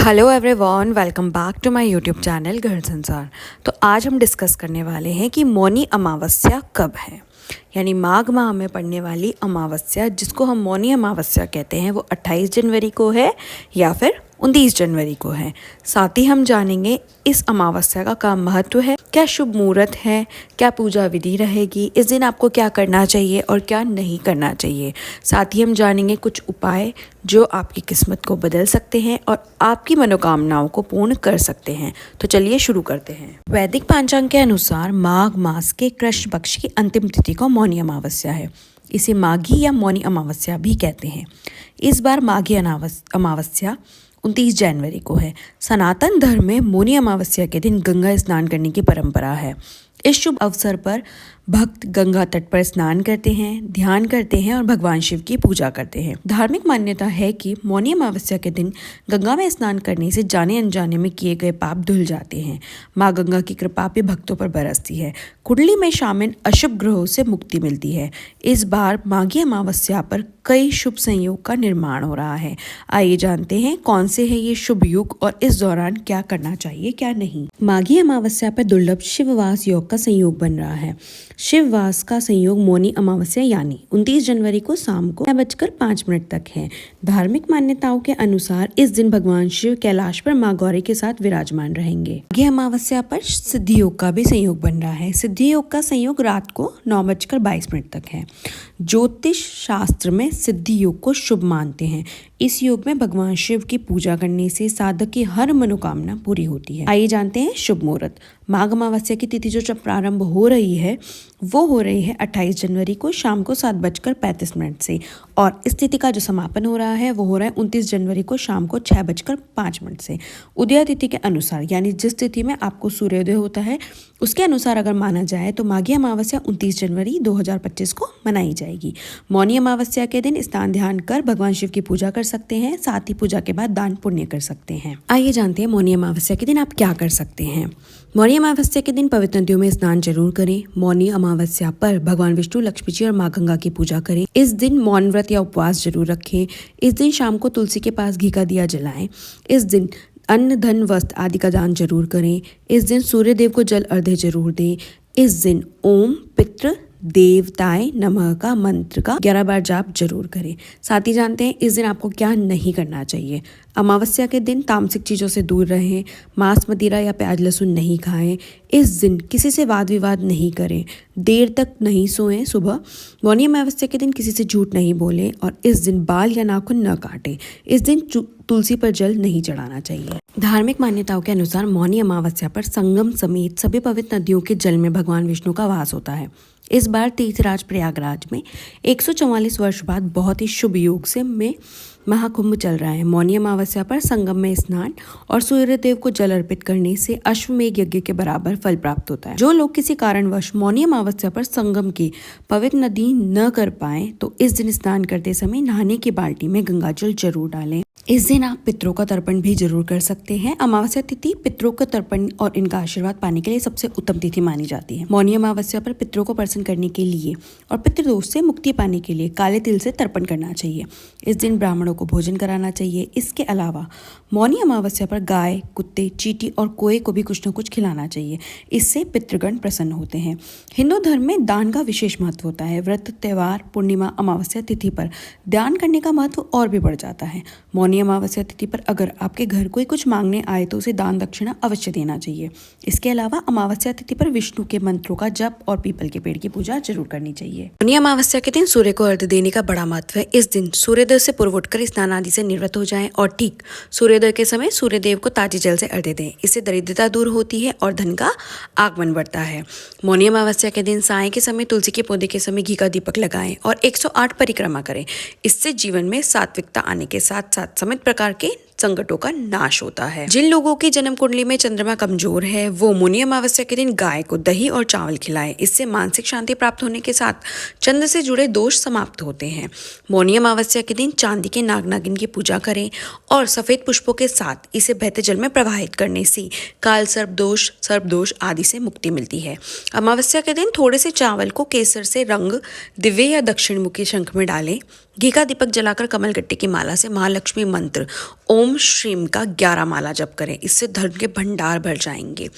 Hello everyone, welcome back to my YouTube channel Ghar Sansar. तो आज हम डिस्कस करने वाले हैं कि मौनी अमावस्या कब है। यानी माघ माह में पड़ने वाली अमावस्या, जिसको हम मौनी अमावस्या कहते हैं, वो 28 जनवरी को है या फिर 29 जनवरी को है। साथ ही हम जानेंगे इस अमावस्या का क्या महत्व है, क्या शुभ मुहूर्त है, क्या पूजा विधि रहेगी, इस दिन आपको क्या करना चाहिए और क्या नहीं करना चाहिए। साथ ही हम जानेंगे कुछ उपाय जो आपकी किस्मत को बदल सकते हैं और आपकी मनोकामनाओं को पूर्ण कर सकते हैं। तो चलिए शुरू करते हैं। वैदिक पंचांग के अनुसार माघ मास के कृष्ण पक्ष की अंतिम तिथि को मौनी अमावस्या है। इसे माघी या मौनी अमावस्या भी कहते हैं। इस बार माघी अमावस्या 29 जनवरी को है। सनातन धर्म में मौनी अमावस्या के दिन गंगा स्नान करने की परंपरा है। इस शुभ अवसर पर भक्त गंगा तट पर स्नान करते हैं, ध्यान करते हैं और भगवान शिव की पूजा करते हैं। धार्मिक मान्यता है कि मौनी अमावस्या के दिन गंगा में स्नान करने से जाने अनजाने में किए गए पाप धुल जाते हैं। माँ गंगा की कृपा भी भक्तों पर बरसती है। कुंडली में शामिल अशुभ ग्रहों से मुक्ति मिलती है। इस बार माघी अमावस्या पर कई शुभ संयोग का निर्माण हो रहा है। आइए जानते हैं कौन से है ये शुभ युग और इस दौरान क्या करना चाहिए क्या नहीं। माघी अमावस्या पर दुर्लभ शिववास योग का संयोग बन रहा है। शिववास का संयोग मौनी अमावस्या यानी 29 जनवरी को शाम को 6:05 तक है। धार्मिक मान्यताओं के अनुसार इस दिन भगवान शिव कैलाश पर माँ गौरी के साथ विराजमान रहेंगे। माघी अमावस्या पर सिद्धि योग का भी संयोग बन रहा है। सिद्धि योग का संयोग रात को 9:22 तक है। ज्योतिष शास्त्र में सिद्धि योग को शुभ मानते हैं। इस योग में भगवान शिव की पूजा करने से साधक की हर मनोकामना पूरी होती है। आइए जानते हैं शुभ मुहूर्त। माघ अमावस्या की तिथि जो जब प्रारंभ हो रही है वो हो रही है 28 जनवरी को शाम को 7:35 से, और इस तिथि का जो समापन हो रहा है वो हो रहा है 29 जनवरी को शाम को 6:05 से। उदय तिथि के अनुसार, यानी जिस तिथि में आपको सूर्योदय होता है उसके अनुसार अगर माना जाए तो माघी अमावस्या 29 जनवरी 2025 को मनाई जाएगी। मौनी अमावस्या के दिन स्नान ध्यान कर भगवान शिव की पूजा कर सकते हैं। साथ ही पूजा के बाद दान पुण्य कर सकते हैं। आइए जानते हैं मौनी अमावस्या के दिन आप क्या कर सकते हैं। मौनी अमावस्या के दिन पवित्र नदियों में स्नान जरूर करें। मौनी अमावस्या पर भगवान विष्णु, लक्ष्मी जी और माँ गंगा की पूजा करें। इस दिन मौन व्रत या उपवास जरूर रखें। इस दिन शाम को तुलसी के पास घी का दिया जलाएं। इस दिन अन्न, धन, वस्त्र आदि का दान जरूर करें। इस दिन सूर्य देव को जल अर्घ्य जरूर दें। इस दिन ओम पितृ देवताय नमः का मंत्र का 11 बार जाप जरूर करें। साथ ही जानते हैं इस दिन आपको क्या नहीं करना चाहिए। अमावस्या के दिन तामसिक चीज़ों से दूर रहें। मांस, मदिरा या प्याज लहसुन नहीं खाएं। इस दिन किसी से वाद विवाद नहीं करें। देर तक नहीं सोएं। सुबह मौनी अमावस्या के दिन किसी से झूठ नहीं बोलें और इस दिन बाल या नाखून न काटें। इस दिन तुलसी पर जल नहीं चढ़ाना चाहिए। धार्मिक मान्यताओं के अनुसार मौनी अमावस्या पर संगम समेत सभी पवित्र नदियों के जल में भगवान विष्णु का वास होता है। इस बार तीर्थराज प्रयागराज में 144 वर्ष बाद बहुत ही शुभ योग से महाकुंभ चल रहा है। मौनी अमावस्या पर संगम में स्नान और सूर्य देव को जल अर्पित करने से अश्वमेघ यज्ञ के बराबर फल प्राप्त होता है। जो लोग किसी कारणवश मौनी अमावस्या पर संगम की पवित्र नदी न कर पाए तो इस दिन स्नान करते समय नहाने की बाल्टी में गंगा जल जरूर डालें। इस दिन आप पितरों का तर्पण भी जरूर कर सकते हैं। अमावस्या तिथि पितरों का तर्पण और इनका आशीर्वाद पाने के लिए सबसे उत्तम तिथि मानी जाती है। मौनी अमावस्या पर पितरों को प्रसन्न करने के लिए और पितृदोष से मुक्ति पाने के लिए काले तिल से तर्पण करना चाहिए। इस दिन ब्राह्मणों को भोजन कराना चाहिए। इसके अलावा मौनी अमावस्या पर गाय, कुत्ते, चींटी और कोए को भी कुछ न कुछ खिलाना चाहिए। इससे पितृगण प्रसन्न होते हैं। हिंदू धर्म में दान का विशेष महत्व होता है। व्रत, त्योहार, पूर्णिमा, अमावस्या तिथि पर दान करने का महत्व और भी बढ़ जाता है। मौनी अमावस्या तिथि पर अगर आपके घर कोई कुछ मांगने आए तो उसे दान दक्षिणा अवश्य देना चाहिए। इसके अलावा अमावस्या तिथि पर विष्णु के मंत्रों का जप और पीपल के पेड़ की पूजा जरूर करनी चाहिए। मौनी अमावस्या के दिन सूर्य को अर्घ्य देने का बड़ा महत्व है। इस दिन सूर्योदय से पूर्व उठकर स्नान आदि से निवृत्त हो जाएं और ठीक सूर्योदय के समय सूर्य देव को ताजे जल से अर्घ्य दें। इससे दरिद्रता दूर होती है और धन का आगमन बढ़ता है। मौनी अमावस्या के दिन साय के समय तुलसी के पौधे के समय घी का दीपक लगाएं और 108 परिक्रमा करें। इससे जीवन में सात्विकता आने के साथ साथ समित प्रकार के संकटों का नाश होता है। जिन लोगों की जन्म कुंडली में चंद्रमा कमजोर है वो मौनी अमावस्या के दिन गाय को दही और चावल खिलाए। इससे मानसिक शांति प्राप्त होने के साथ चंद्र से जुड़े दोष समाप्त होते हैं। मौनी अमावस्या के दिन चांदी के नाग नागिन की पूजा करें और सफेद पुष्पों के साथ इसे बहते जल में प्रवाहित करने से काल सर्प दोष आदि से मुक्ति मिलती है। अमावस्या के दिन थोड़े से चावल को केसर से रंग दिव्य या दक्षिण मुखी शंख में डालें। घी का दीपक जलाकर कमल गट्टे की माला से महालक्ष्मी मंत्र ओम श्रीम का 11 माला जप करें। इससे धन के भंडार भर जाएंगे।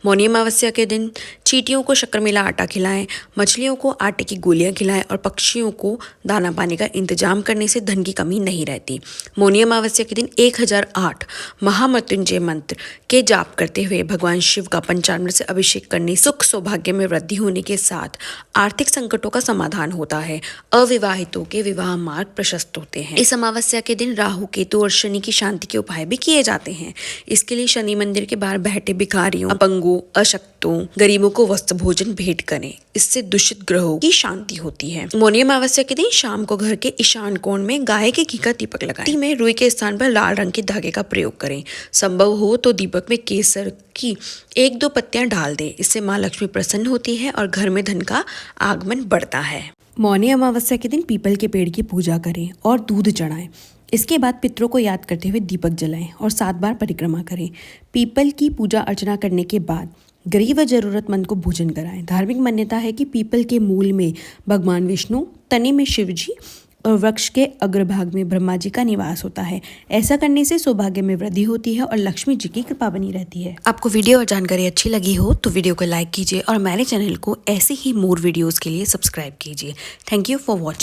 मौनी अमावस्या के दिन चींटियों को शक्कर मिला आटा खिलाएं, मछलियों को आटे की गोलियां खिलाएं और पक्षियों को दाना पानी का इंतजाम करने से धन की कमी नहीं रहती। मौनी अमावस्या के दिन 1008 महामृत्युंजय मंत्र के जाप करते हुए भगवान शिव का पंचामृत से अभिषेक करने सुख सौभाग्य में वृद्धि होने के साथ आर्थिक संकटों का समाधान होता है। अविवाहितों के विवाह मार्ग प्रशस्त होते हैं। इस अमावस्या के दिन राहु, केतु और शनि की शांति के उपाय भी किए जाते हैं। इसके लिए शनि मंदिर के बाहर बैठे भिखारियों, अपंगों, अशक्तों, गरीबों को वस्त्र भोजन भेंट करें। इससे दूषित ग्रहों की शांति होती है। मौनी अमावस्या के दिन शाम को घर के ईशान कोण में गाय के घी का दीपक लगाएं। में रुई के स्थान पर लाल रंग के धागे का प्रयोग करें। संभव हो तो दीपक में केसर की 1-2 पत्तियां डाल दें। इससे माँ लक्ष्मी प्रसन्न होती है और घर में धन का आगमन बढ़ता है। मौनी अमावस्या के दिन पीपल के पेड़ की पूजा करें और दूध चढ़ाएं। इसके बाद पितरों को याद करते हुए दीपक जलाएं और 7 बार परिक्रमा करें। पीपल की पूजा अर्चना करने के बाद गरीब व जरूरतमंद को भोजन कराएं। धार्मिक मान्यता है कि पीपल के मूल में भगवान विष्णु, तने में शिव जी और वृक्ष के अग्रभाग में ब्रह्मा जी का निवास होता है। ऐसा करने से सौभाग्य में वृद्धि होती है और लक्ष्मी जी की कृपा बनी रहती है। आपको वीडियो और जानकारी अच्छी लगी हो तो वीडियो को लाइक कीजिए और मेरे चैनल को ऐसे ही मोर वीडियोस के लिए सब्सक्राइब कीजिए। Thank you for watching.